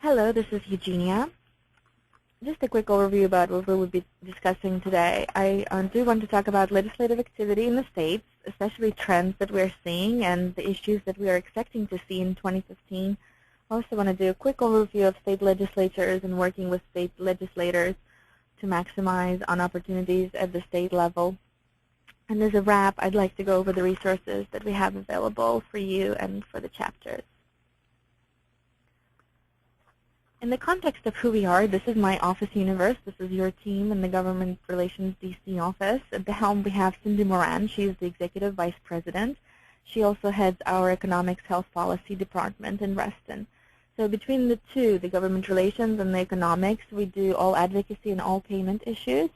Hello, this is Eugenia. Just a quick overview about what we will be discussing today. I do want to talk about legislative activity in the states, especially trends that we're seeing and the issues that we are expecting to see in 2015. I also want to do a quick overview of state legislatures and working with state legislators to maximize on opportunities at the state level. And as a wrap, I'd like to go over the resources that we have available for you and for the chapters. In the context of who we are, this is my office universe. This is your team in the Government Relations DC office. At the helm, we have Cindy Moran. She is the Executive Vice President. She also heads our Economics Health Policy Department in Reston. So between the two, the Government Relations and the Economics, we do all advocacy and all payment issues.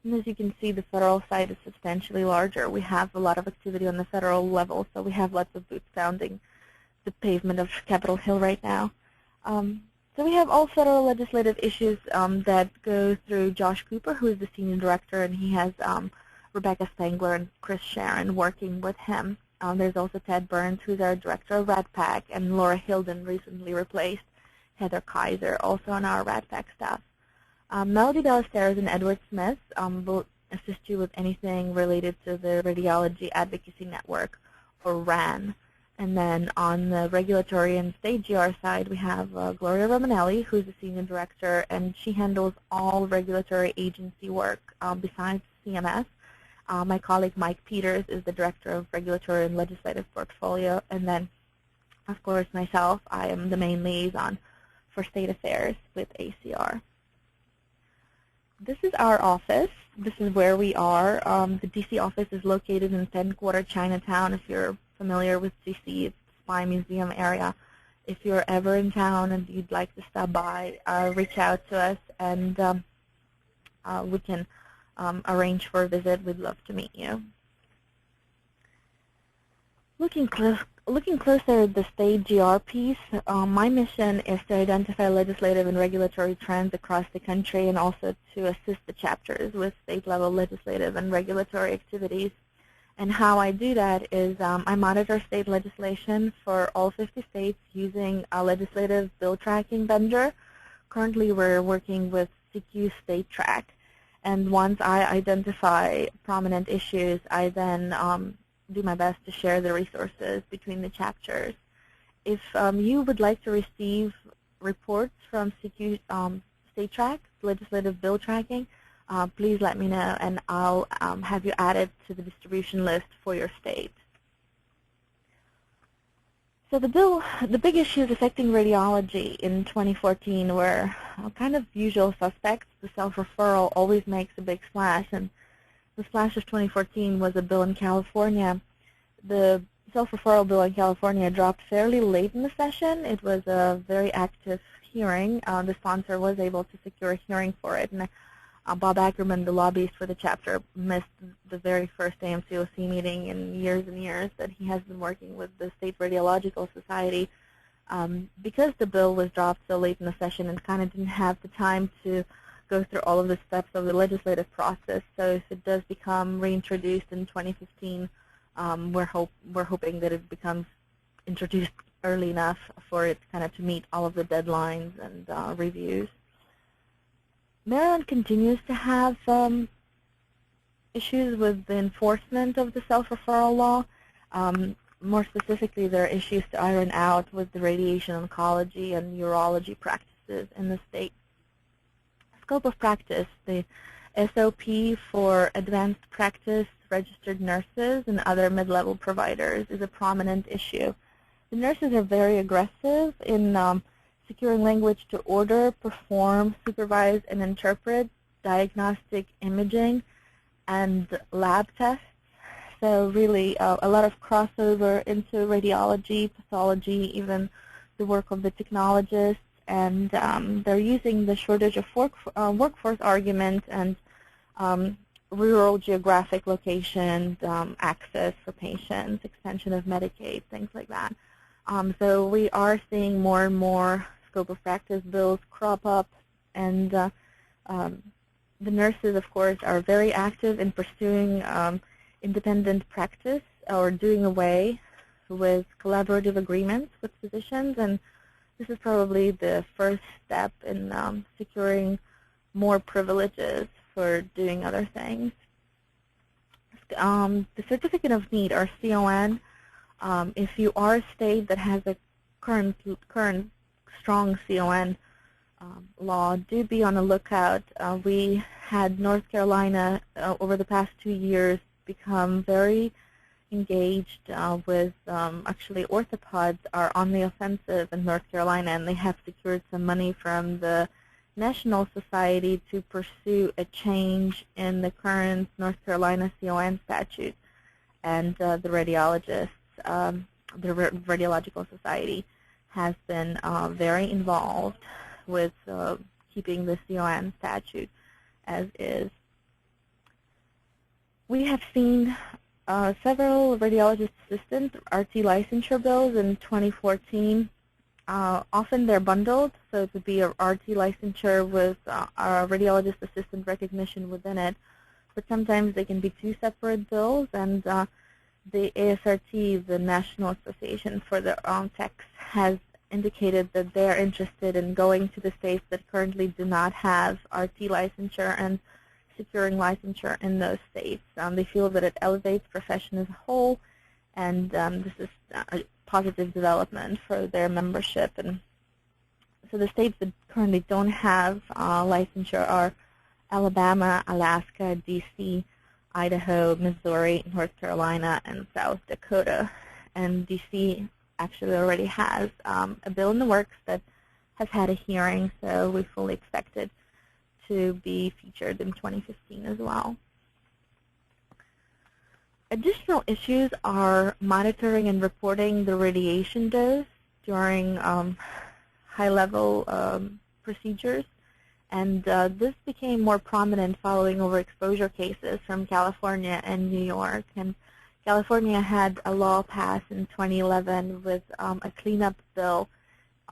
And as you can see, the federal side is substantially larger. We have a lot of activity on the federal level, so we have lots of boots pounding the pavement of Capitol Hill right now. So we have all federal legislative issues that go through Josh Cooper, who is the Senior Director, and he has Rebecca Spangler and Chris Sharon working with him. There's also Ted Burns, who's our Director of RADPAC, and Laura Hilden recently replaced Heather Kaiser, also on our RADPAC staff. Melody Ballesteros and Edward Smith will assist you with anything related to the Radiology Advocacy Network, or RAN. And then on the regulatory and state GR side, we have Gloria Romanelli, who's the Senior Director, and she handles all regulatory agency work besides CMS. My colleague Mike Peters is the Director of Regulatory and Legislative Portfolio. And then, of course, myself, I am the main liaison for State Affairs with ACR. This is our office. This is where we are. The DC office is located in 10 Quarter Chinatown. If you're familiar with DC, it's the Spy Museum area. If you're ever in town and you'd like to stop by, reach out to us, and we can arrange for a visit. We'd love to meet you. Looking closer at the state GR piece, my mission is to identify legislative and regulatory trends across the country and also to assist the chapters with state-level legislative and regulatory activities. And how I do that is I monitor state legislation for all 50 states using a legislative bill tracking vendor. Currently, we're working with CQ State Track. And once I identify prominent issues, I then do my best to share the resources between the chapters. If you would like to receive reports from CQ State Track, legislative bill tracking, please let me know, and I'll have you added to the distribution list for your state. So the big issues affecting radiology in 2014 were kind of usual suspects. The self-referral always makes a big splash, and the splash of 2014 was a bill in California. The self-referral bill in California dropped fairly late in the session. It was a very active hearing. The sponsor was able to secure a hearing for it, and Bob Ackerman, the lobbyist for the chapter, missed the very first AMCOC meeting in years and years that he has been working with the State Radiological Society because the bill was dropped so late in the session and kind of didn't have the time to go through all of the steps of the legislative process. So if it does become reintroduced in 2015, we're hoping that it becomes introduced early enough for it kind of to meet all of the deadlines and reviews. Maryland continues to have issues with the enforcement of the self-referral law. More specifically, there are issues to iron out with the radiation oncology and urology practices in the state. Scope of practice, the SOP for advanced practice registered nurses and other mid-level providers is a prominent issue. The nurses are very aggressive in securing language to order, perform, supervise, and interpret diagnostic imaging and lab tests. So really a lot of crossover into radiology, pathology, even the work of the technologists. And they're using the shortage of workforce argument and rural geographic locations, access for patients, extension of Medicaid, things like that. So we are seeing more and more scope of practice bills crop up, and the nurses, of course, are very active in pursuing independent practice or doing away with collaborative agreements with physicians, and This is probably the first step in securing more privileges for doing other things. The Certificate of Need, or CON, if you are a state that has a current strong CON law, do be on the lookout. We had North Carolina over the past 2 years become very engaged with, actually orthopods are on the offensive in North Carolina, and they have secured some money from the National Society to pursue a change in the current North Carolina CON statute. And the radiologists, the Radiological Society has been very involved with keeping the CON statute as is. We have seen several radiologist assistant RT licensure bills in 2014. Often they're bundled, so it would be a RT licensure with a radiologist assistant recognition within it. But sometimes they can be two separate bills, and the ASRT, the National Association for the Techs, has indicated that they're interested in going to the states that currently do not have RT licensure and securing licensure in those states. They feel that it elevates profession as a whole, and this is a positive development for their membership. And so the states that currently don't have licensure are Alabama, Alaska, D.C., Idaho, Missouri, North Carolina, and South Dakota. And D.C. actually already has a bill in the works that has had a hearing, so we fully expect it to be featured in 2015 as well. Additional issues are monitoring and reporting the radiation dose during high-level procedures. And this became more prominent following overexposure cases from California and New York. And California had a law passed in 2011 with a cleanup bill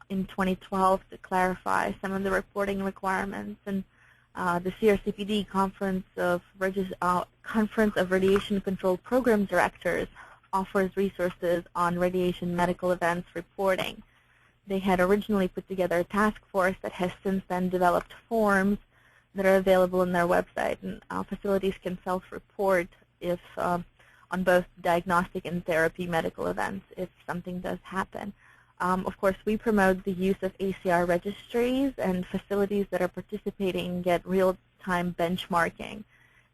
in 2012 to clarify some of the reporting requirements. And the CRCPD, Conference of Radiation Control Program Directors, offers resources on radiation medical events reporting. They had originally put together a task force that has since then developed forms that are available on their website, and facilities can self-report if on both diagnostic and therapy medical events if something does happen. Of course, we promote the use of ACR registries, and facilities that are participating get real-time benchmarking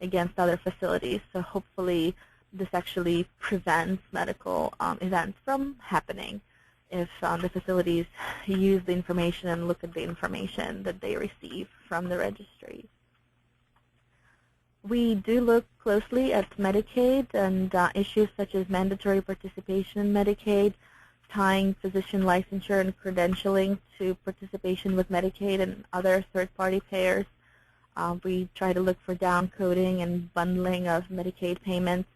against other facilities. So hopefully this actually prevents medical events from happening if the facilities use the information and look at the information that they receive from the registries. We do look closely at Medicaid and issues such as mandatory participation in Medicaid, tying physician licensure and credentialing to participation with Medicaid and other third-party payers. We try to look for downcoding and bundling of Medicaid payments.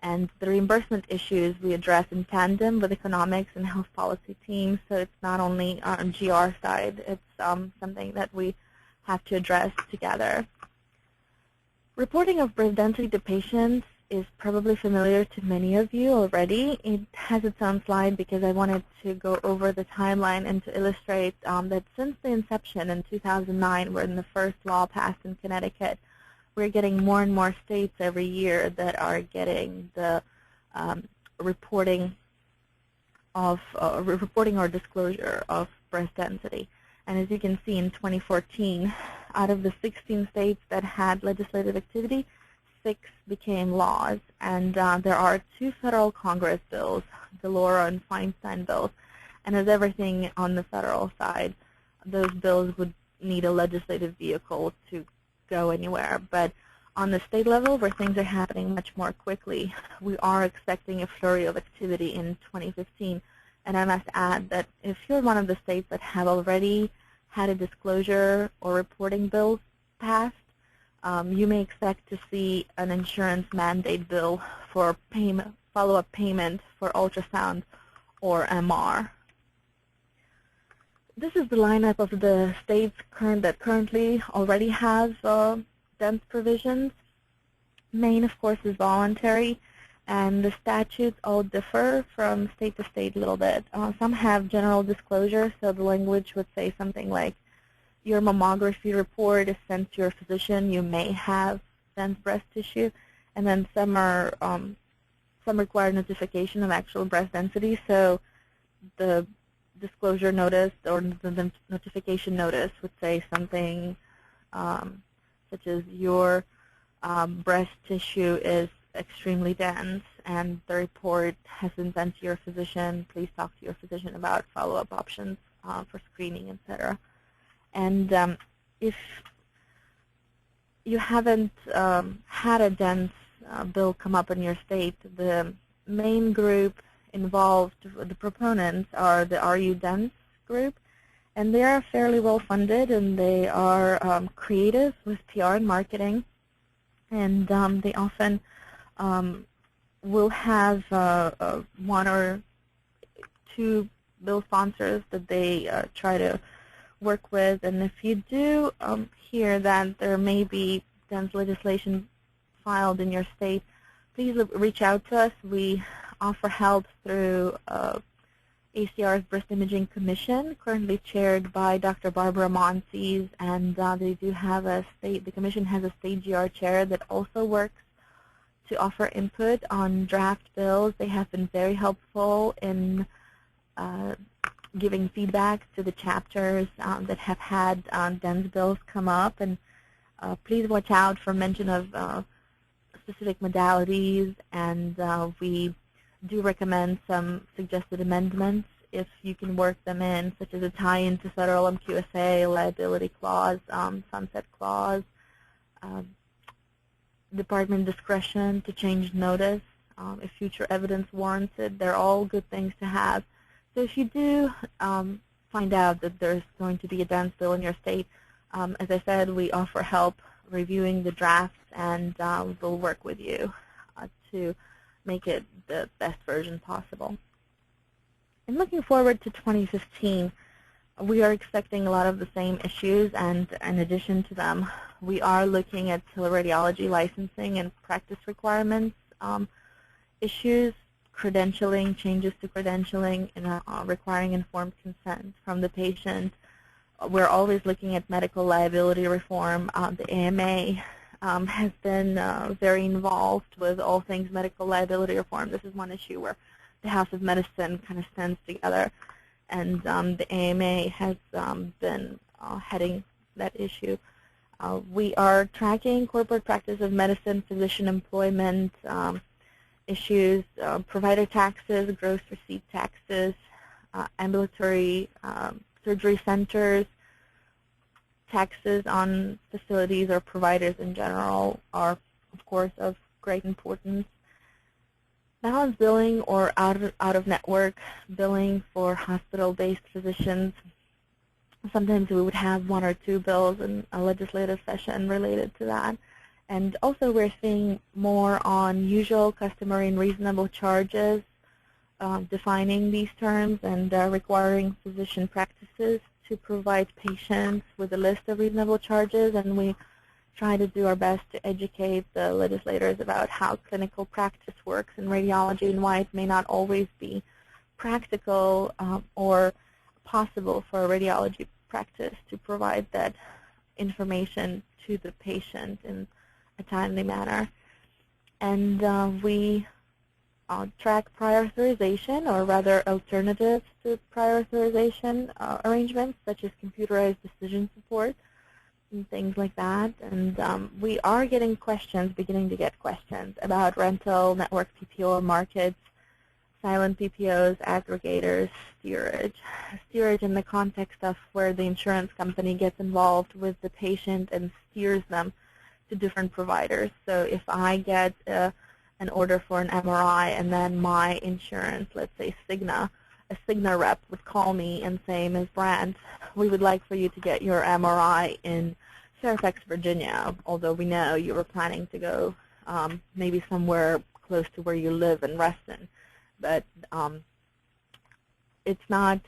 And the reimbursement issues we address in tandem with economics and health policy teams, so it's not only on GR side, it's something that we have to address together. Reporting of breast density to patients is probably familiar to many of you already. It has its own slide because I wanted to go over the timeline and to illustrate that since the inception in 2009, when the first law passed in Connecticut, we're getting more and more states every year that are getting the reporting or disclosure of breast density. And as you can see, in 2014, out of the 16 states that had legislative activity, 6 became laws. And there are 2 federal Congress bills, the Laura and Feinstein bills. And as everything on the federal side, those bills would need a legislative vehicle to go anywhere. But on the state level, where things are happening much more quickly, we are expecting a flurry of activity in 2015. And I must add that if you're one of the states that have already had a disclosure or reporting bill passed, you may expect to see an insurance mandate bill for follow-up payment for ultrasound or MR. This is the lineup of the states that currently already have DENS provisions. Maine, of course, is voluntary. And the statutes all differ from state to state a little bit. Some have general disclosure, so the language would say something like, your mammography report is sent to your physician, you may have dense breast tissue. And then some require notification of actual breast density, so the disclosure notice or the notification notice would say something such as your breast tissue is extremely dense and the report has been sent to your physician. Please talk to your physician about follow-up options for screening, etc. And if you haven't had a dense bill come up in your state, the main group involved, the proponents, are the Are You Dense group, and they are fairly well funded, and they are creative with PR and marketing, and they often will have one or two bill sponsors that they try to work with. And if you do hear that there may be dense legislation filed in your state, please reach out to us. We offer help through ACR's Breast Imaging Commission, currently chaired by Dr. Barbara Monsees, and they do have the commission has a state GR chair that also works to offer input on draft bills. They have been very helpful in giving feedback to the chapters that have had dense bills come up, and please watch out for mention of specific modalities, and we do recommend some suggested amendments if you can work them in, such as a tie-in to federal MQSA, liability clause, sunset clause, department discretion to change notice if future evidence warrants it. They're all good things to have. So if you do find out that there's going to be a dense bill in your state, as I said, we offer help reviewing the drafts, and we'll work with you to make it the best version possible. And looking forward to 2015, we are expecting a lot of the same issues, and in addition to them, we are looking at teleradiology licensing and practice requirements issues, credentialing, changes to credentialing, and requiring informed consent from the patient. We're always looking at medical liability reform. The AMA has been very involved with all things medical liability reform. This is one issue where the House of Medicine kind of stands together, and the AMA has been heading that issue. We are tracking corporate practice of medicine, physician employment issues, provider taxes, gross receipt taxes, ambulatory surgery centers, taxes on facilities or providers in general are, of course, of great importance. Balance billing or out-of-network billing for hospital-based physicians. Sometimes we would have one or two bills in a legislative session related to that. And also we're seeing more on usual, customary, and reasonable charges, defining these terms and requiring physician practices to provide patients with a list of reasonable charges. And we try to do our best to educate the legislators about how clinical practice works in radiology and why it may not always be practical or possible for a radiology practice to provide that information to the patient in a timely manner. And we track prior authorization, or rather alternatives to prior authorization arrangements, such as computerized decision support and things like that. And we are getting questions, beginning to get questions about rental, network PPO markets, silent PPOs, aggregators, steerage. Steerage in the context of where the insurance company gets involved with the patient and steers them to different providers. So if I get an order for an MRI and then my insurance, let's say Cigna, a Cigna rep would call me and say, Ms. Brandt, we would like for you to get your MRI in Fairfax, Virginia, although we know you were planning to go maybe somewhere close to where you live in Reston. But it's not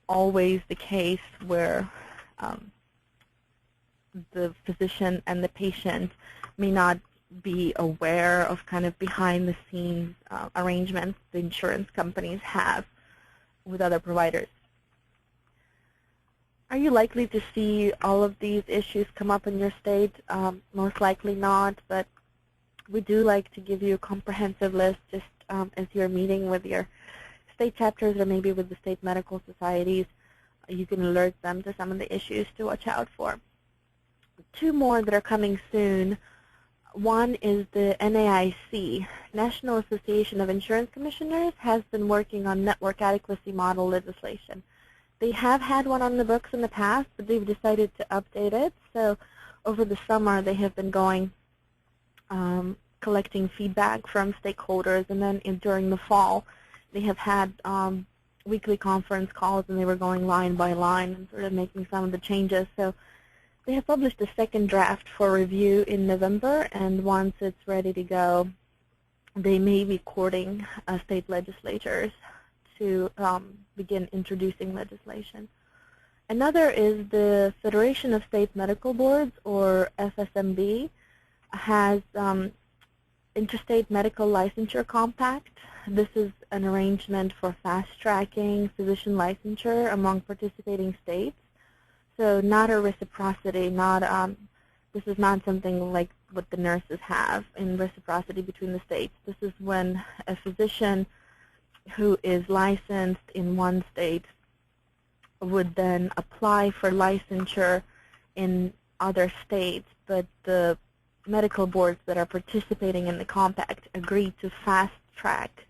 always the case where the physician and the patient may not be aware of kind of behind-the-scenes arrangements the insurance companies have with other providers. Are you likely to see all of these issues come up in your state? Most likely not, but we do like to give you a comprehensive list just as you're meeting with your state chapters or maybe with the state medical societies. You can alert them to some of the issues to watch out for. Two more that are coming soon. One is the NAIC, National Association of Insurance Commissioners, has been working on network adequacy model legislation. They have had one on the books in the past, but they've decided to update it. So over the summer, they have been going, collecting feedback from stakeholders, and then during the fall, they have had weekly conference calls, and they were going line by line and sort of making some of the changes. So they have published a second draft for review in November, and once it's ready to go, they may be courting state legislatures to begin introducing legislation. Another is the Federation of State Medical Boards, or FSMB, has Interstate Medical Licensure Compact. This is an arrangement for fast-tracking physician licensure among participating states. So not a reciprocity, this is not something like what the nurses have in reciprocity between the states. This is when a physician who is licensed in one state would then apply for licensure in other states, but the medical boards that are participating in the compact agree to fast-track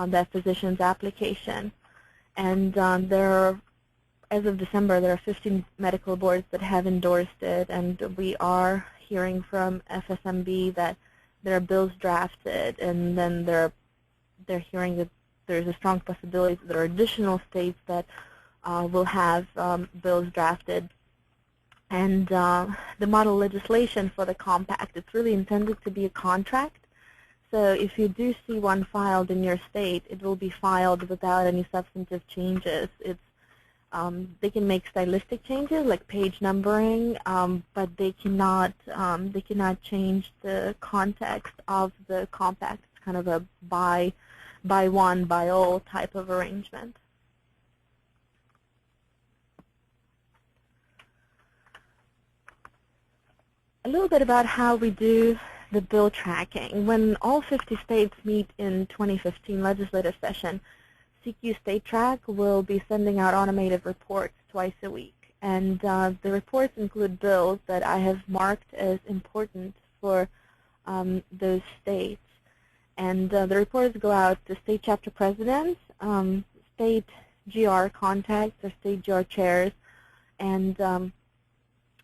that physician's application. And as of December, there are 15 medical boards that have endorsed it, and we are hearing from FSMB that there are bills drafted, and then they're hearing that there's a strong possibility that there are additional states that will have bills drafted. And the model legislation for the compact, it's really intended to be a contract. So if you do see one filed in your state, it will be filed without any substantive changes. They can make stylistic changes like page numbering, but they cannot change the context of the compact. It's kind of a buy one, buy all type of arrangement. A little bit about how we do the bill tracking. When all 50 states meet in 2015 legislative session, CQ State Track will be sending out automated reports twice a week. And the reports include bills that I have marked as important for those states. And the reports go out to state chapter presidents, state GR contacts or state GR chairs, and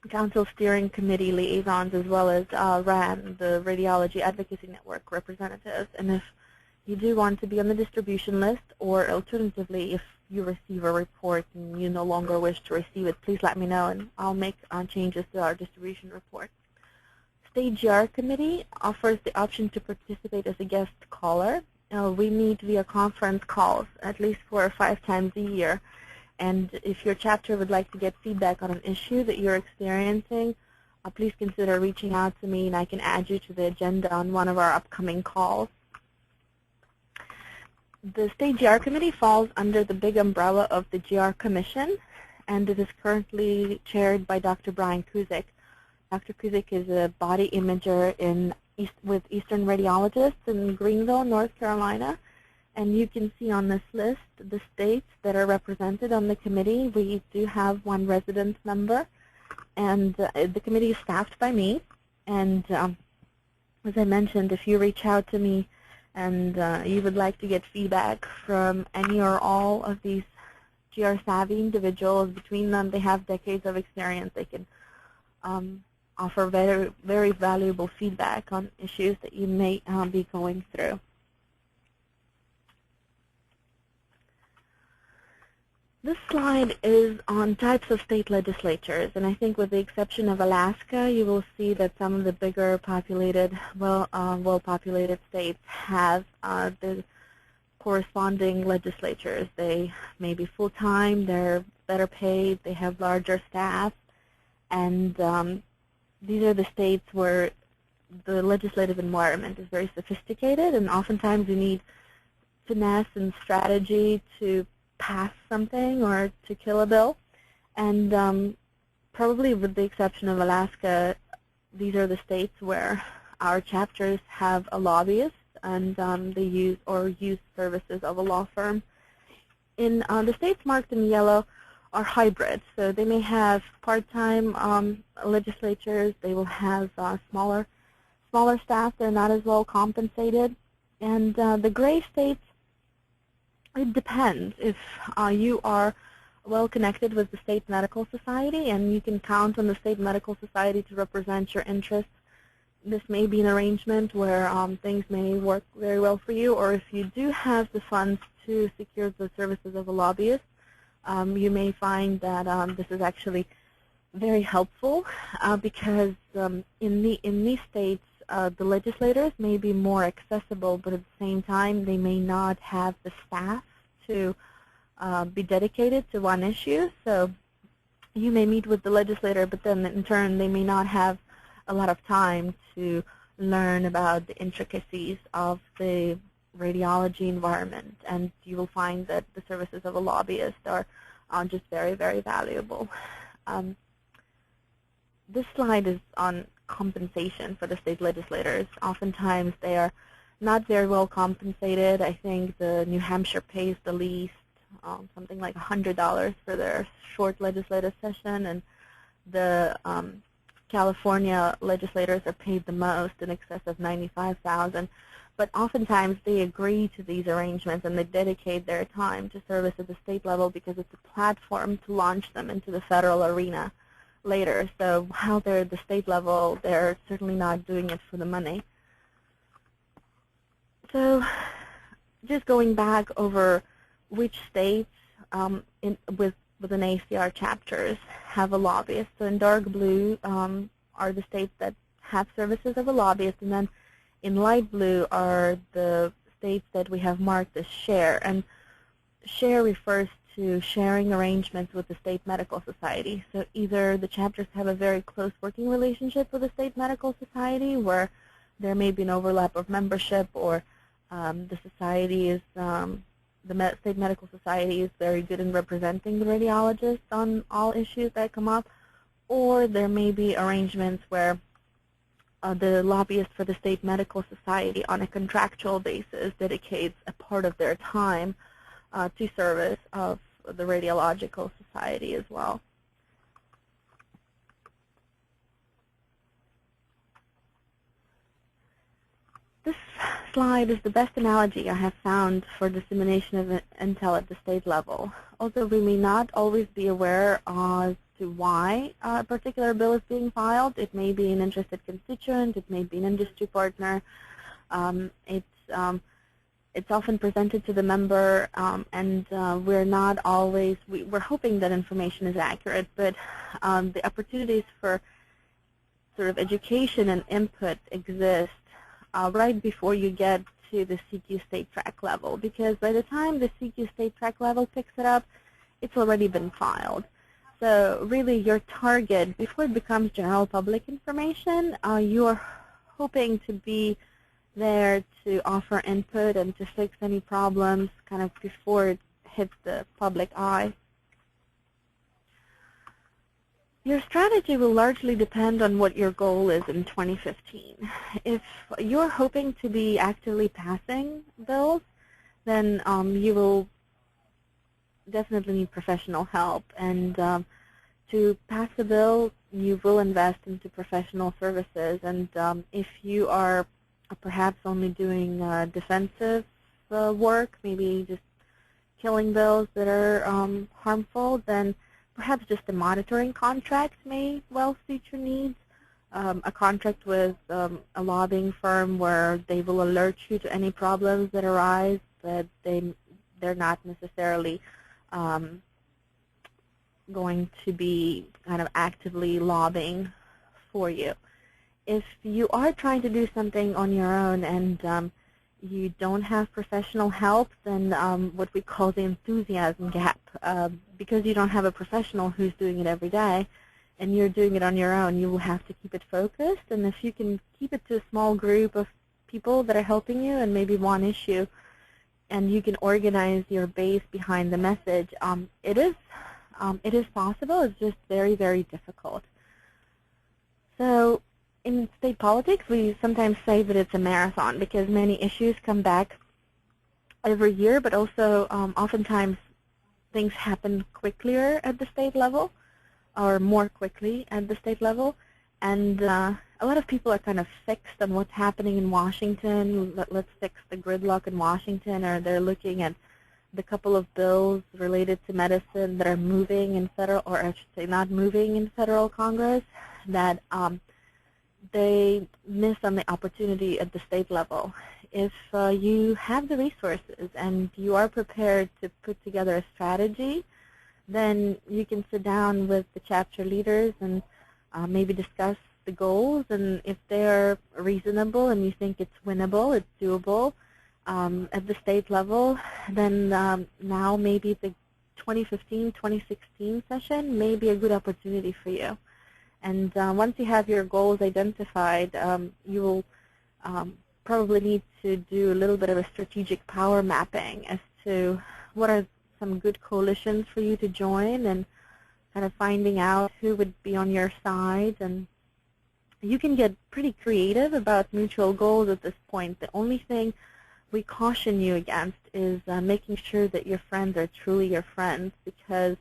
Council Steering Committee liaisons, as well as RAN, the Radiology Advocacy Network representatives. And if you do want to be on the distribution list, or alternatively, if you receive a report and you no longer wish to receive it, please let me know, and I'll make changes to our distribution report. State GR Committee offers the option to participate as a guest caller. We meet via conference calls at least 4 or 5 times a year. And if your chapter would like to get feedback on an issue that you're experiencing, please consider reaching out to me, and I can add you to the agenda on one of our upcoming calls. The State GR Committee falls under the big umbrella of the GR Commission, and it is currently chaired by Dr. Brian Kuzik. Dr. Kuzik is a body imager with Eastern Radiologists in Greenville, North Carolina. And you can see on this list the states that are represented on the committee. We do have one resident member, and the committee is staffed by me. And as I mentioned, if you reach out to me and you would like to get feedback from any or all of these GR-savvy individuals, between them they have decades of experience. They can offer very, very valuable feedback on issues that you may be going through. This slide is on types of state legislatures, and I think with the exception of Alaska, you will see that some of the bigger populated, well-populated states have the corresponding legislatures. They may be full-time, they're better paid, they have larger staff, And these are the states where the legislative environment is very sophisticated, and oftentimes you need finesse and strategy to pass something or to kill a bill. And probably with the exception of Alaska, these are the states where our chapters have a lobbyist, and they use services of a law firm. In the states marked in yellow are hybrids, so they may have part-time legislatures. They will have smaller staff. They're not as well compensated. And the gray states, it depends. If you are well connected with the state medical society and you can count on the state medical society to represent your interests, this may be an arrangement where things may work very well for you. Or if you do have the funds to secure the services of a lobbyist, you may find that this is actually very helpful because in these states, the legislators may be more accessible, but at the same time, they may not have the staff to be dedicated to one issue. So you may meet with the legislator, but then in turn, they may not have a lot of time to learn about the intricacies of the radiology environment, and you will find that the services of a lobbyist are just very, very valuable. This slide is on compensation for the state legislators. Oftentimes they are not very well compensated. I think the New Hampshire pays the least, something like $100 for their short legislative session, and the California legislators are paid the most, in excess of $95,000. But oftentimes they agree to these arrangements and they dedicate their time to service at the state level because it's a platform to launch them into the federal arena later. So while they're at the state level, they're certainly not doing it for the money. So just going back over which states within ACR chapters have a lobbyist. So in dark blue are the states that have services of a lobbyist, and then in light blue are the states that we have marked as share. And share refers to sharing arrangements with the state medical society. So either the chapters have a very close working relationship with the state medical society, where there may be an overlap of membership, or the society is the state medical society is very good in representing the radiologists on all issues that come up, or there may be arrangements where the lobbyist for the state medical society on a contractual basis dedicates a part of their time to service of the radiological society as well. This slide is the best analogy I have found for dissemination of intel at the state level. Although we may not always be aware as to why a particular bill is being filed, it may be an interested constituent, it may be an industry partner. It's often presented to the member, and we're not always, we're hoping that information is accurate, but the opportunities for sort of education and input exist right before you get to the CQ state track level, because by the time the CQ state track level picks it up, it's already been filed. So really your target, before it becomes general public information, you are hoping to be there to offer input and to fix any problems kind of before it hits the public eye. Your strategy will largely depend on what your goal is in 2015. If you're hoping to be actively passing bills, then you will definitely need professional help. And to pass a bill, you will invest into professional services. And if you are perhaps only doing defensive work, maybe just killing bills that are harmful, then perhaps just a monitoring contract may well suit your needs. A contract with a lobbying firm where they will alert you to any problems that arise, that they're not necessarily going to be kind of actively lobbying for you. If you are trying to do something on your own and you don't have professional help, then what we call the enthusiasm gap, because you don't have a professional who's doing it every day, and you're doing it on your own, you will have to keep it focused. And if you can keep it to a small group of people that are helping you and maybe one issue, and you can organize your base behind the message, it is possible. It's just very, very difficult. So in state politics, we sometimes say that it's a marathon because many issues come back every year, but also oftentimes things happen quicker at the state level, or more quickly at the state level. And a lot of people are kind of fixed on what's happening in Washington. Let's fix the gridlock in Washington, or they're looking at the couple of bills related to medicine that are moving in federal, or I should say not moving in federal Congress, that they miss on the opportunity at the state level. If you have the resources and you are prepared to put together a strategy, then you can sit down with the chapter leaders and maybe discuss the goals, and if they're reasonable and you think it's winnable, it's doable at the state level, then now maybe the 2015-2016 session may be a good opportunity for you. And once you have your goals identified, you will probably need to do a little bit of a strategic power mapping as to what are some good coalitions for you to join, and kind of finding out who would be on your side. And you can get pretty creative about mutual goals at this point. The only thing we caution you against is making sure that your friends are truly your friends, because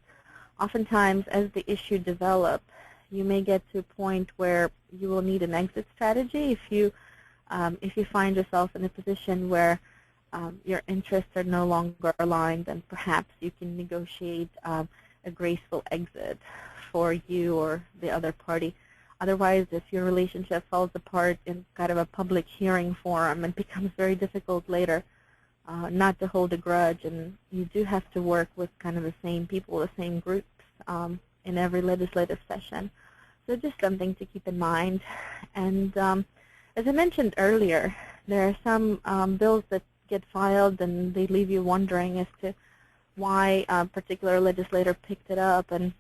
oftentimes as the issue develops, you may get to a point where you will need an exit strategy if you find yourself in a position where your interests are no longer aligned, then perhaps you can negotiate a graceful exit for you or the other party. Otherwise, if your relationship falls apart in kind of a public hearing forum, it becomes very difficult later not to hold a grudge, and you do have to work with kind of the same people, the same groups in every legislative session. So just something to keep in mind. And as I mentioned earlier, there are some bills that get filed and they leave you wondering as to why a particular legislator picked it up. And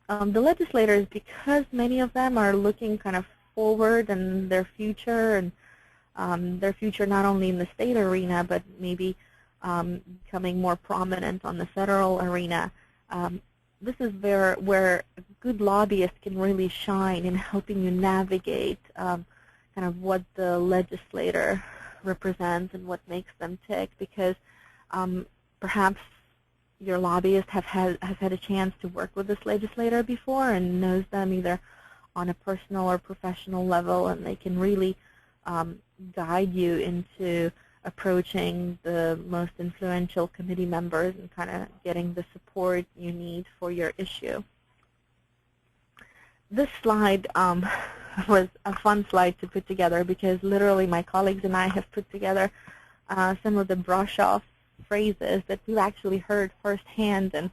the legislators, because many of them are looking kind of forward in their future, and their future not only in the state arena, but maybe becoming more prominent on the federal arena, this is where a good lobbyist can really shine in helping you navigate kind of what the legislator represents and what makes them tick, because perhaps your lobbyist has had a chance to work with this legislator before and knows them either on a personal or professional level, and they can really guide you into approaching the most influential committee members and kind of getting the support you need for your issue. This slide was a fun slide to put together, because literally my colleagues and I have put together some of the brush-off phrases that we've actually heard firsthand and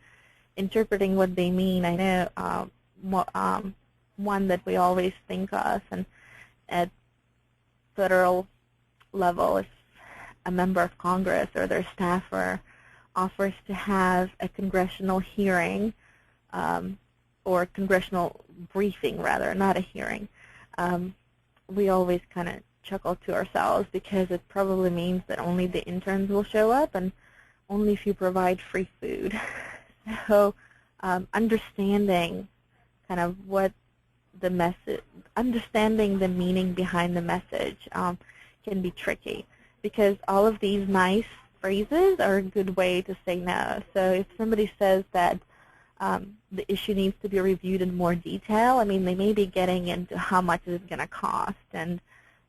interpreting what they mean. I know one that we always think of, and at federal level, if a member of Congress or their staffer offers to have a congressional hearing, or congressional briefing rather, not a hearing, we always kind of chuckle to ourselves, because it probably means that only the interns will show up and only if you provide free food. So understanding kind of what the message, understanding the meaning behind the message can be tricky, because all of these nice phrases are a good way to say no. So if somebody says that the issue needs to be reviewed in more detail, I mean, they may be getting into how much it's going to cost, and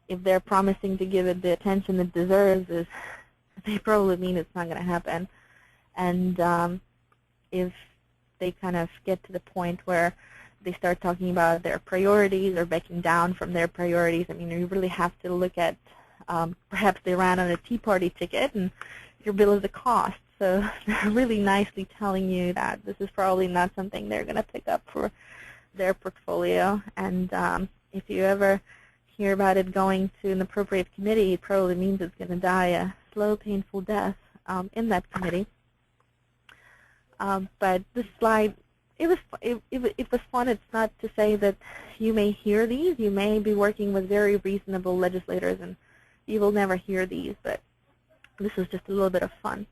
if they're promising to give it the attention it deserves, they probably mean it's not going to happen. And if they kind of get to the point where they start talking about their priorities or backing down from their priorities, I mean, you really have to look at perhaps they ran on a Tea Party ticket and your bill is a cost. So they're really nicely telling you that this is probably not something they're going to pick up for their portfolio. And if you ever hear about it going to an appropriate committee, it probably means it's going to die a slow, painful death in that committee. But this slide it was fun. It's not to say that you may hear these. You may be working with very reasonable legislators, and you will never hear these. But this was just a little bit of fun.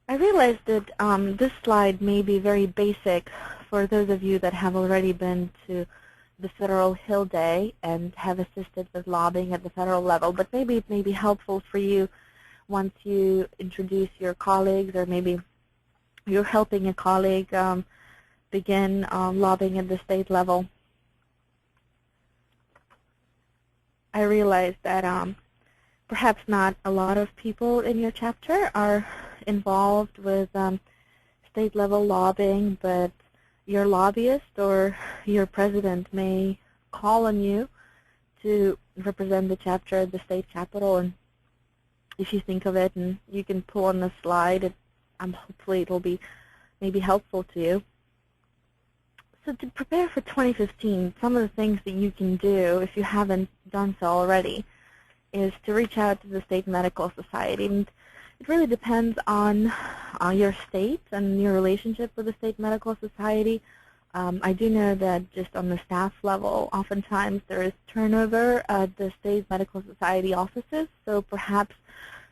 I realized that this slide may be very basic for those of you that have already been to the Federal Hill Day and have assisted with lobbying at the federal level, but maybe it may be helpful for you once you introduce your colleagues, or maybe you're helping a colleague begin lobbying at the state level. I realized that perhaps not a lot of people in your chapter are involved with state level lobbying, but your lobbyist or your president may call on you to represent the chapter at the state capitol. And if you think of it and you can pull on the slide, hopefully it will be maybe helpful to you. So to prepare for 2015, some of the things that you can do, if you haven't done so already, is to reach out to the State Medical Society. And it really depends on your state and your relationship with the State Medical Society. I do know that just on the staff level, oftentimes there is turnover at the State Medical Society offices, so perhaps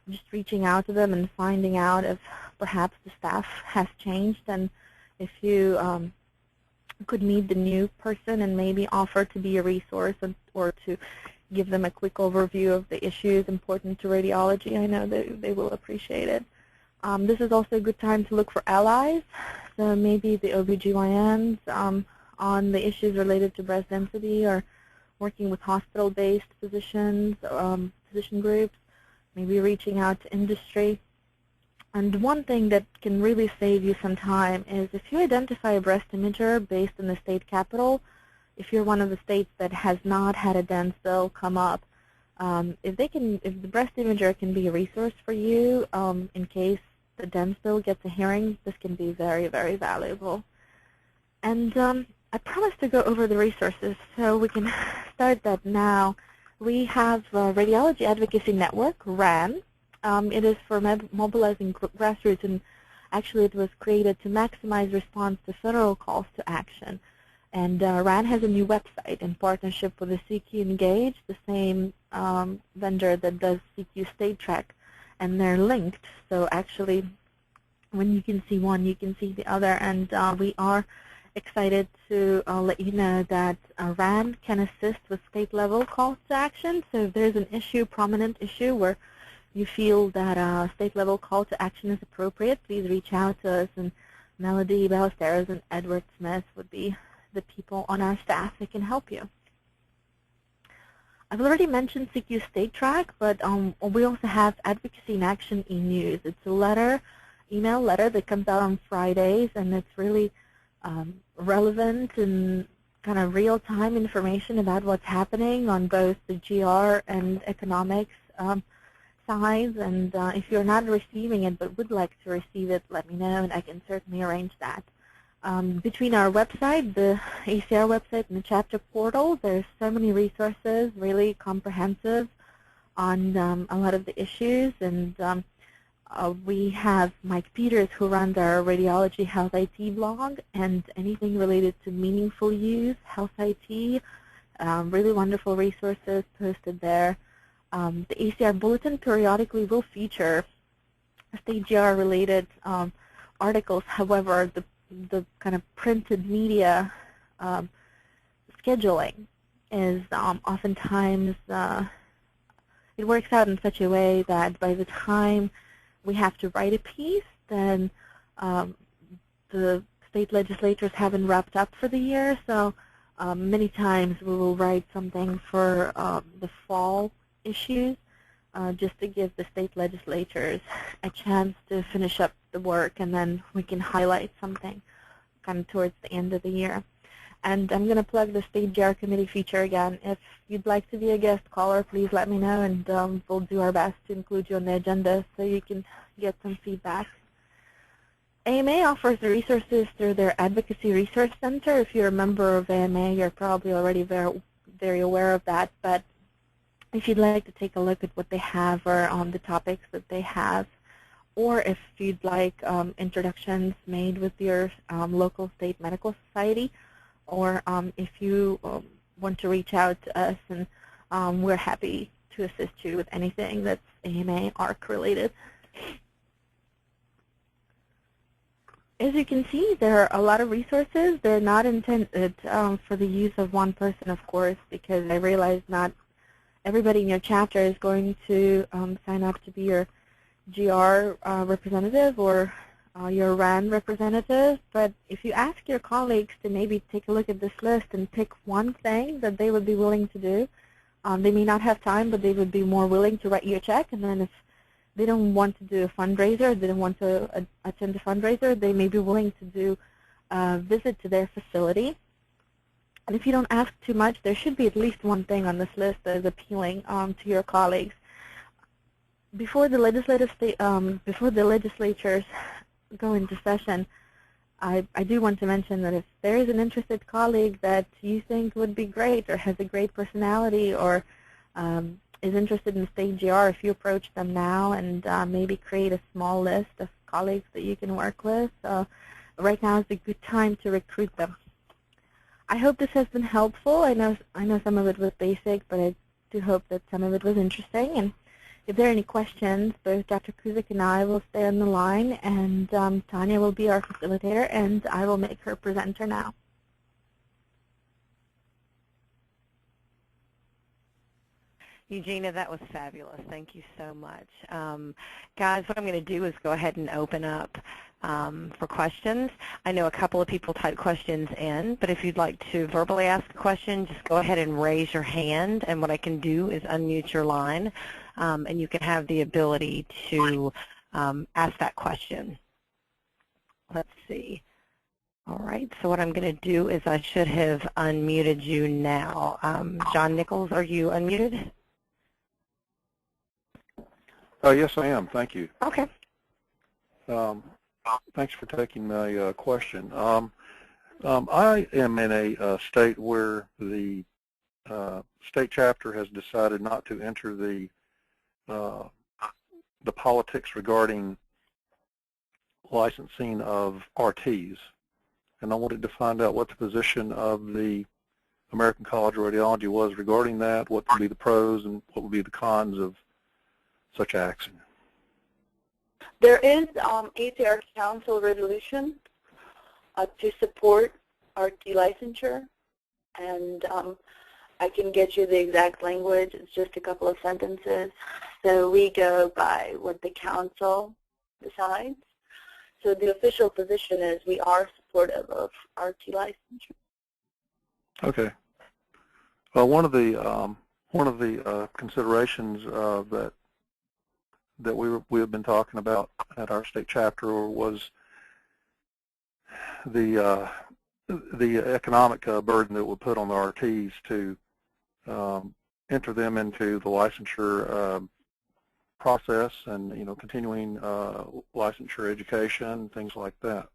just reaching out to them and finding out if perhaps the staff has changed, and if you could meet the new person and maybe offer to be a resource or to give them a quick overview of the issues important to radiology. I know they will appreciate it. This is also a good time to look for allies, so maybe the OBGYNs on the issues related to breast density, or working with hospital-based physicians, physician groups, maybe reaching out to industry. And one thing that can really save you some time is if you identify a breast imager based in the state capital, if you're one of the states that has not had a DENS bill come up, if the breast imager can be a resource for you in case the DENS bill gets a hearing, this can be very, very valuable. And I promised to go over the resources, so we can start that now. We have Radiology Advocacy Network, RAN. It is for mobilizing grassroots, and actually it was created to maximize response to federal calls to action. And RAN has a new website in partnership with the CQ Engage, the same vendor that does CQ State Track, and they're linked. So actually, when you can see one, you can see the other. And we are excited to let you know that RAN can assist with state-level calls to action. So if there's an issue, prominent issue, where you feel that a state-level call to action is appropriate, please reach out to us. And Melody Ballesteros and Edward Smith would be the people on our staff that can help you. I've already mentioned CQ State Track, but we also have Advocacy in Action e-News. It's a email letter that comes out on Fridays, and it's really relevant and kind of real-time information about what's happening on both the GR and economics sides. And if you're not receiving it but would like to receive it, let me know, and I can certainly arrange that. Between our website, the ACR website, and the chapter portal, there's so many resources, really comprehensive on a lot of the issues. And we have Mike Peters, who runs our Radiology Health IT blog, and anything related to meaningful use, health IT, really wonderful resources posted there. The ACR Bulletin periodically will feature state GR-related articles. However, the kind of printed media scheduling is oftentimes, it works out in such a way that by the time we have to write a piece, then the state legislatures haven't wrapped up for the year. So many times we will write something for the fall issues just to give the state legislatures a chance to finish up the work, and then we can highlight something kind of towards the end of the year. And I'm going to plug the State GR Committee feature again. If you'd like to be a guest caller, please let me know, and we'll do our best to include you on the agenda so you can get some feedback. AMA offers the resources through their Advocacy Resource Center. If you're a member of AMA, you're probably already very aware of that, but if you'd like to take a look at what they have or the topics that they have, or if you'd like introductions made with your local state medical society, or if you want to reach out to us, and we're happy to assist you with anything that's AMA ARC related. As you can see, there are a lot of resources. They're not intended for the use of one person, of course, because I realize not everybody in your chapter is going to sign up to be your GR representative or your RAN representative. But if you ask your colleagues to maybe take a look at this list and pick one thing that they would be willing to do, they may not have time, but they would be more willing to write you a check. And then if they don't want to do a fundraiser, they don't want to attend a fundraiser, they may be willing to do a visit to their facility. And if you don't ask too much, there should be at least one thing on this list that is appealing to your colleagues. Before the legislatures go into session, I do want to mention that if there is an interested colleague that you think would be great or has a great personality or is interested in state GR, if you approach them now and maybe create a small list of colleagues that you can work with, right now is a good time to recruit them. I hope this has been helpful. I know some of it was basic, but I do hope that some of it was interesting. And if there are any questions, both Dr. Kuzik and I will stay on the line, and Tanya will be our facilitator, and I will make her presenter now. Eugenia, that was fabulous. Thank you so much. Guys, what I'm going to do is go ahead and open up for questions. I know a couple of people typed questions in, but if you'd like to verbally ask a question, just go ahead and raise your hand, and what I can do is unmute your line, and you can have the ability to ask that question. Let's see. All right, so what I'm going to do is I should have unmuted you now. John Nichols, are you unmuted? Yes, I am. Thank you. Okay. Thanks for taking my question. I am in a state where the state chapter has decided not to enter the politics regarding licensing of RTs, and I wanted to find out what the position of the American College of Radiology was regarding that, what would be the pros and what would be the cons of such action. There is ACR Council resolution to support RT licensure, and I can get you the exact language. It's just a couple of sentences. So we go by what the council decides. So the official position is we are supportive of RT licensure. Okay. Well, one of the considerations that we have been talking about at our state chapter was the economic burden that would put on the RTs to enter them into the licensure process and continuing licensure education, things like that.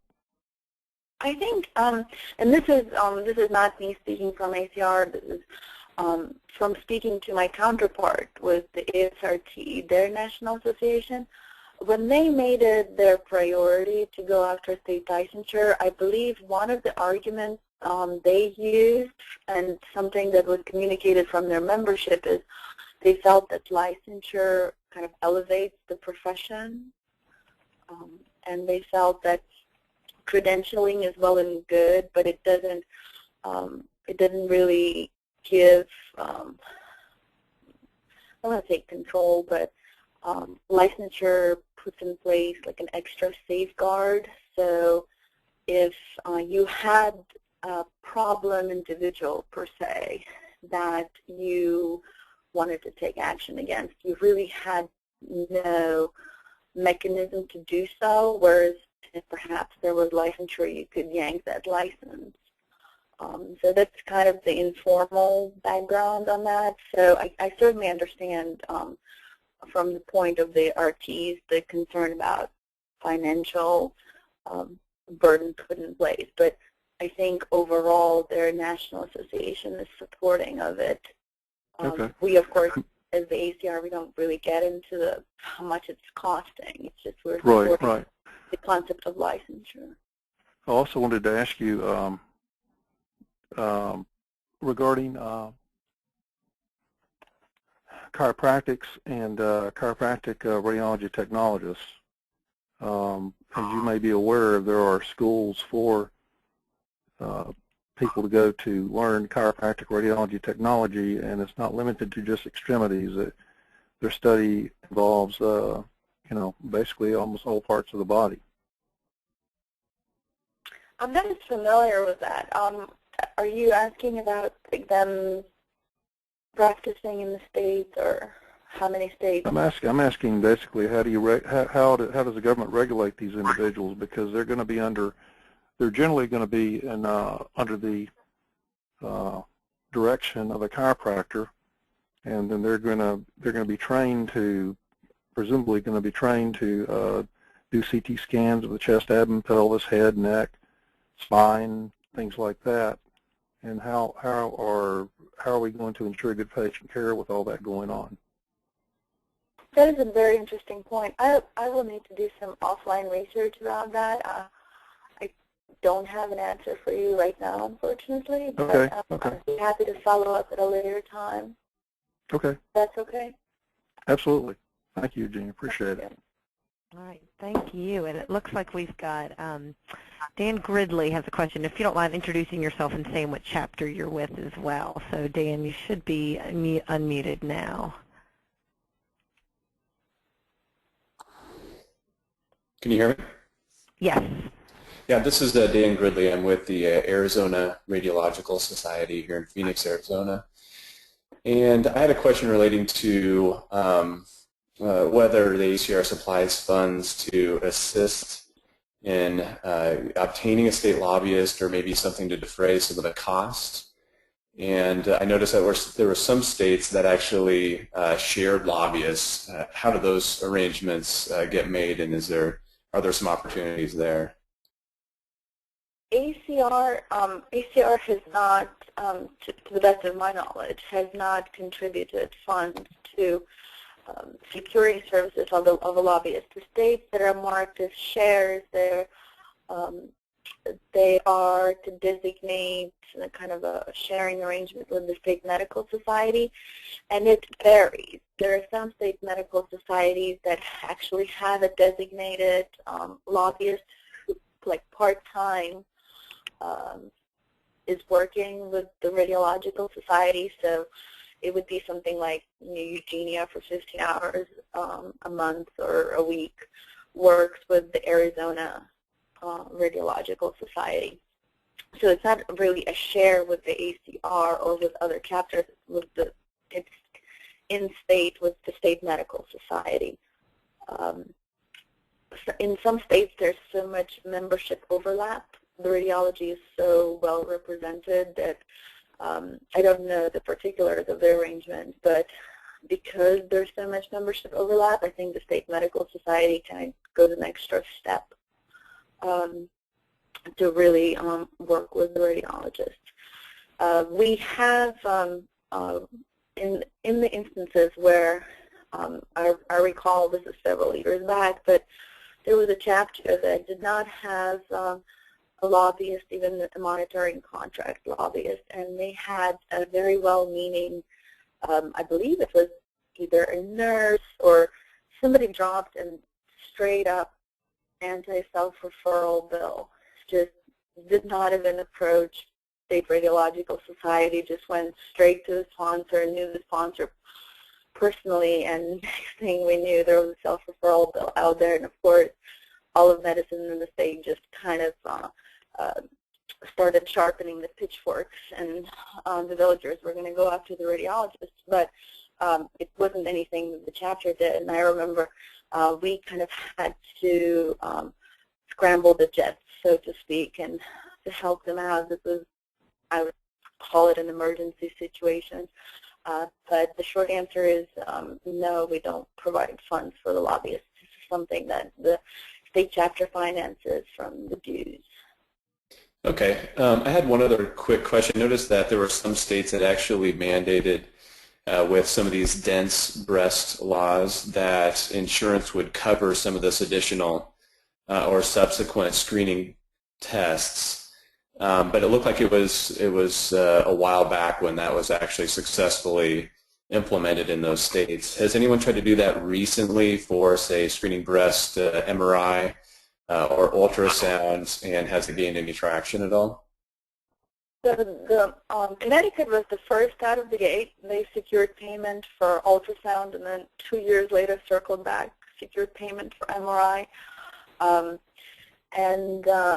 I think, and this is not me speaking from ACR. This is from speaking to my counterpart with the ASRT, their national association. When they made it their priority to go after state licensure, I believe one of the arguments they used, and something that was communicated from their membership, is they felt that licensure kind of elevates the profession, and they felt that credentialing is well and good, but it doesn't really give, I don't want to say control, but licensure puts in place like an extra safeguard. So if you had a problem individual per se that you wanted to take action against, you really had no mechanism to do so, whereas if perhaps there was licensure, you could yank that license. So that's kind of the informal background on that. So I certainly understand from the point of the RTs the concern about financial burden put in place. But I think overall their national association is supporting of it. Okay. We, of course, as the ACR, we don't really get into how much it's costing. It's just we're right. The concept of licensure. I also wanted to ask you regarding chiropractics and chiropractic radiology technologists. As you may be aware, there are schools for people to go to learn chiropractic radiology technology, and it's not limited to just extremities. Their study involves, basically almost all parts of the body. I'm not as familiar with that. Are you asking about them practicing in the States, or how many states? I'm asking basically how does the government regulate these individuals, because they're going to be they're generally going to be under the direction of a chiropractor, and then they're going to be trained to, presumably going to be trained to do CT scans of the chest, abdomen, pelvis, head, neck, spine, things like that. And how are we going to ensure good patient care with all that going on? That is a very interesting point. I will need to do some offline research around that. I don't have an answer for you right now, unfortunately. Okay. But I'd be happy to follow up at a later time. Okay. That's okay? Absolutely. Thank you, Eugenia. Appreciate it. All right, thank you. And it looks like we've got Dan Gridley has a question. If you don't mind introducing yourself and saying what chapter you're with as well. So, Dan, you should be unmuted now. Can you hear me? Yes. Yeah, this is Dan Gridley. I'm with the Arizona Radiological Society here in Phoenix, Arizona. And I had a question relating to whether the ACR supplies funds to assist in obtaining a state lobbyist, or maybe something to defray some of the costs. And I noticed that there were some states that actually shared lobbyists. How do those arrangements get made, and are there some opportunities there? ACR has not, to the best of my knowledge, has not contributed funds to security services of a lobbyist. The states that are marked as shares, they are to designate a kind of a sharing arrangement with the state medical society, and it varies. There are some state medical societies that actually have a designated lobbyist who, like part-time, is working with the radiological society. So it would be something like Eugenia for 15 hours a month or a week works with the Arizona Radiological Society. So it's not really a share with the ACR or with other chapters. It's in-state with the state medical society. In some states, there's so much membership overlap. The radiology is so well represented that I don't know the particulars of the arrangement, but because there's so much membership overlap, I think the state medical society kind of goes an extra step to really work with the radiologists. We have, in the instances where I recall, this is several years back, but there was a chapter that did not have a lobbyist, even a monitoring contract lobbyist, and they had a very well-meaning, I believe it was either a nurse or somebody dropped a straight-up anti-self-referral bill. Just did not even approach State Radiological Society, just went straight to the sponsor, knew the sponsor personally, and next thing we knew, there was a self-referral bill out there, and of course, all of medicine in the state just kind of started sharpening the pitchforks, and the villagers were going to go after the radiologists, but it wasn't anything that the chapter did. And I remember we kind of had to scramble the jets, so to speak, and to help them out. This was, I would call it an emergency situation. But the short answer is no, we don't provide funds for the lobbyists. This is something that the state chapter finances from the dues. Okay. I had one other quick question. I noticed that there were some states that actually mandated with some of these dense breast laws that insurance would cover some of this additional or subsequent screening tests. But it looked like it was a while back when that was actually successfully implemented in those states. Has anyone tried to do that recently for, say, screening breast MRI or ultrasound, and has it gained any traction at all? Connecticut was the first out of the gate. They secured payment for ultrasound, and then 2 years later circled back, secured payment for MRI.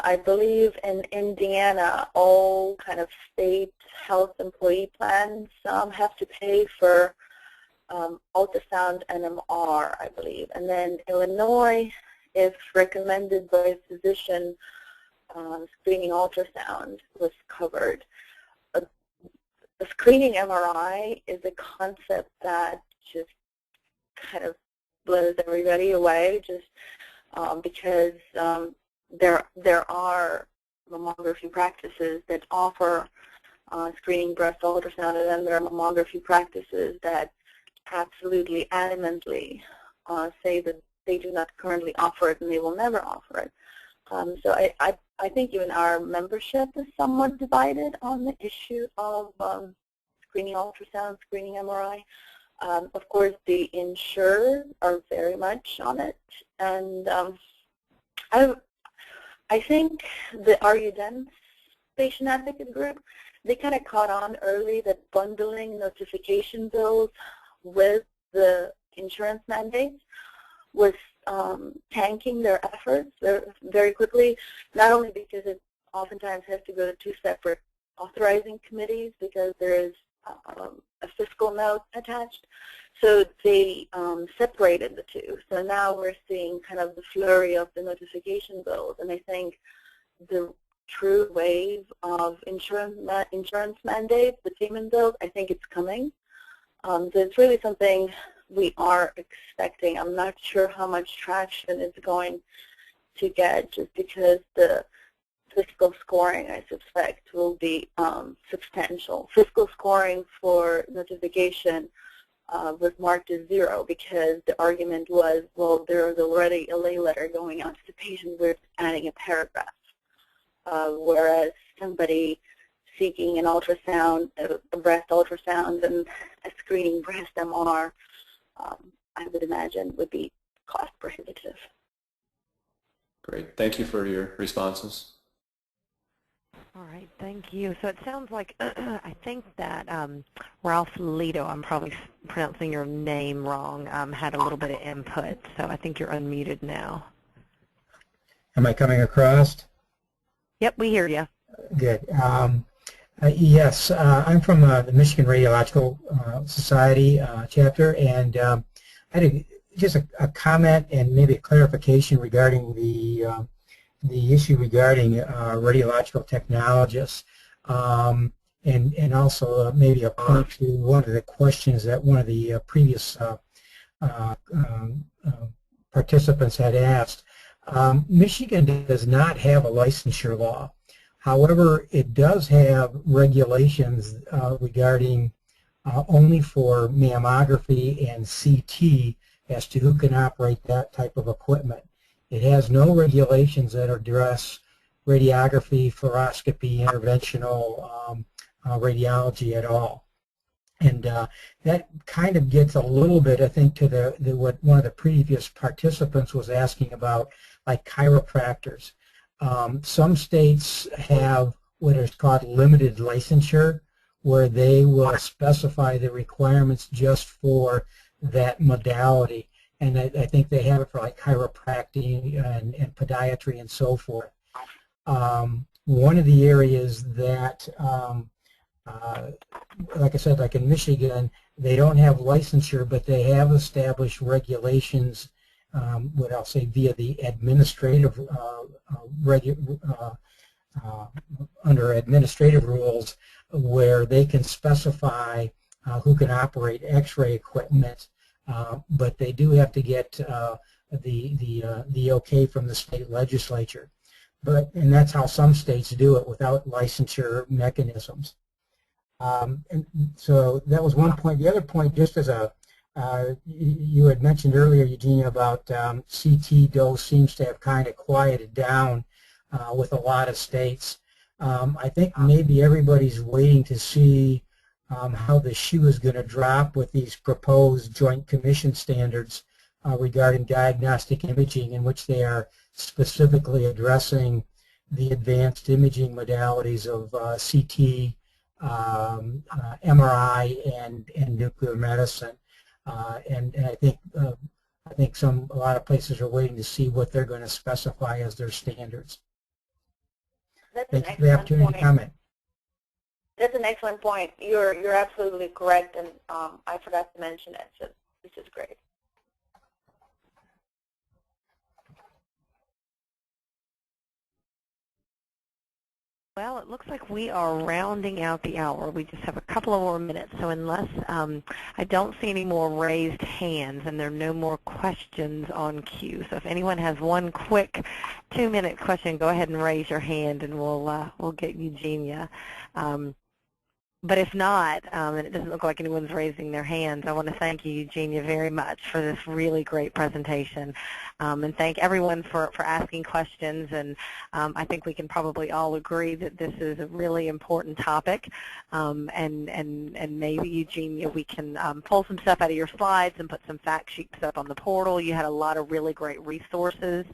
I believe in Indiana, all kind of state health employee plans have to pay for ultrasound and MR, I believe. And then Illinois, if recommended by a physician, screening ultrasound was covered. A screening MRI is a concept that just kind of blows everybody away, just because there are mammography practices that offer screening breast ultrasound, and then there are mammography practices that absolutely adamantly say that they do not currently offer it and they will never offer it. So I think even our membership is somewhat divided on the issue of screening ultrasound, screening MRI. Of course, the insurers are very much on it, and I think the RUDENS patient advocate group, they kind of caught on early that bundling notification bills with the insurance mandates was tanking their efforts very quickly, not only because it oftentimes has to go to two separate authorizing committees because there is a fiscal note attached. So they separated the two. So now we're seeing kind of the flurry of the notification bills, and I think the true wave of insurance mandates, the payment bills, I think it's coming. So it's really something we are expecting. I'm not sure how much traction it's going to get, just because the fiscal scoring, I suspect, will be substantial. Fiscal scoring for notification was marked as 0 because the argument was, well, there was already a lay letter going out to the patient, we're adding a paragraph. Whereas somebody seeking an ultrasound, a breast ultrasound, and a screening breast MR, I would imagine would be cost prohibitive. Great. Thank you for your responses. All right, thank you. So it sounds like, I think that Ralph Lito, I'm probably pronouncing your name wrong, had a little bit of input. So I think you're unmuted now. Am I coming across? Yep, we hear you. Good. Yes, I'm from the Michigan Radiological Society chapter, and I had just a comment and maybe a clarification regarding the issue regarding radiological technologists, and also maybe a point to one of the questions that one of the previous participants had asked. Michigan does not have a licensure law. However, it does have regulations regarding only for mammography and CT as to who can operate that type of equipment. It has no regulations that address radiography, fluoroscopy, interventional radiology at all. And that kind of gets a little bit, I think, to what one of the previous participants was asking about, like chiropractors. Some states have what is called limited licensure, where they will specify the requirements just for that modality. And I think they have it for like chiropractic and podiatry and so forth. One of the areas that, like I said, like in Michigan, they don't have licensure, but they have established regulations, what I'll say via the administrative, under administrative rules, where they can specify who can operate X-ray equipment. But they do have to get the okay from the state legislature. And that's how some states do it without licensure mechanisms. And so that was one point. The other point, just as a, you had mentioned earlier, Eugenia, about CT dose seems to have kind of quieted down with a lot of states. I think maybe everybody's waiting to see how the shoe is going to drop with these proposed Joint Commission standards regarding diagnostic imaging, in which they are specifically addressing the advanced imaging modalities of CT, MRI, and nuclear medicine. And I think a lot of places are waiting to see what they're going to specify as their standards. Thank you for the opportunity to comment. That's an excellent point. You're absolutely correct, and I forgot to mention it. So this is great. Well, it looks like we are rounding out the hour. We just have a couple of more minutes, so unless I don't see any more raised hands and there are no more questions on queue. So if anyone has one quick 2-minute question, go ahead and raise your hand and we'll get Eugenia. But if not, and it doesn't look like anyone's raising their hands, I want to thank you, Eugenia, very much for this really great presentation. And thank everyone for asking questions. And I think we can probably all agree that this is a really important topic. And maybe, Eugenia, we can pull some stuff out of your slides and put some fact sheets up on the portal. You had a lot of really great resources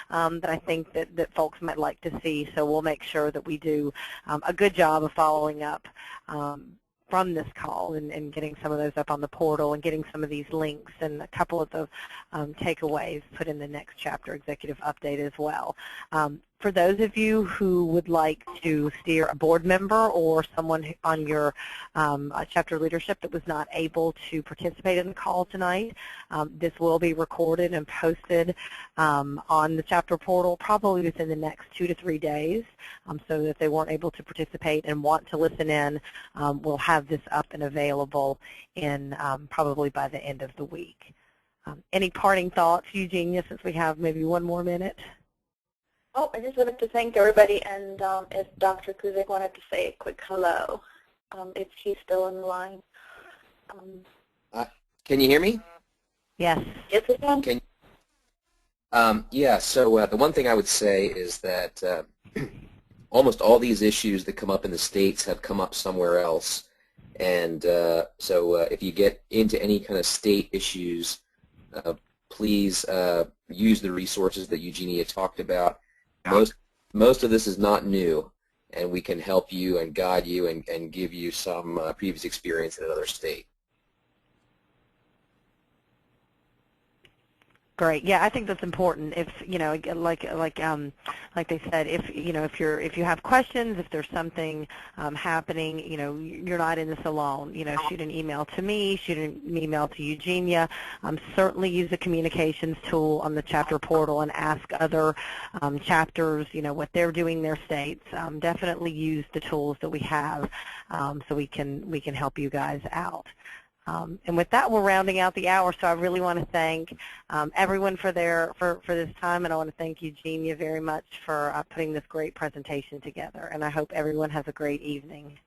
that I think that folks might like to see. So we'll make sure that we do a good job of following up from this call and getting some of those up on the portal and getting some of these links and a couple of the takeaways put in the next chapter executive update as well. For those of you who would like to steer a board member or someone on your chapter leadership that was not able to participate in the call tonight, this will be recorded and posted on the chapter portal probably within the next 2 to 3 days, so that if they weren't able to participate and want to listen in, we'll have this up and available in probably by the end of the week. Any parting thoughts, Eugenia, since we have maybe 1 more minute? Oh, I just wanted to thank everybody, and if Dr. Kuzik wanted to say a quick hello, if she's still on the line. Can you hear me? Yes. Yes, we can. Yeah, so the one thing I would say is that almost all these issues that come up in the states have come up somewhere else. And so if you get into any kind of state issues, please use the resources that Eugenia talked about. Most of this is not new, and we can help you and guide you and give you some previous experience in another state. Great. Yeah, I think that's important. If like they said, if you have questions, if there's something happening, you're not in this alone. Shoot an email to me, shoot an email to Eugenia. Certainly use the communications tool on the chapter portal and ask other chapters, what they're doing in their states. Definitely use the tools that we have, so we can help you guys out. And with that, we're rounding out the hour, so I really want to thank everyone for this time, and I want to thank Eugenia very much for putting this great presentation together, and I hope everyone has a great evening.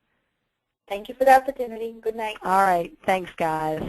Thank you for the opportunity. Good night. All right. Thanks, guys.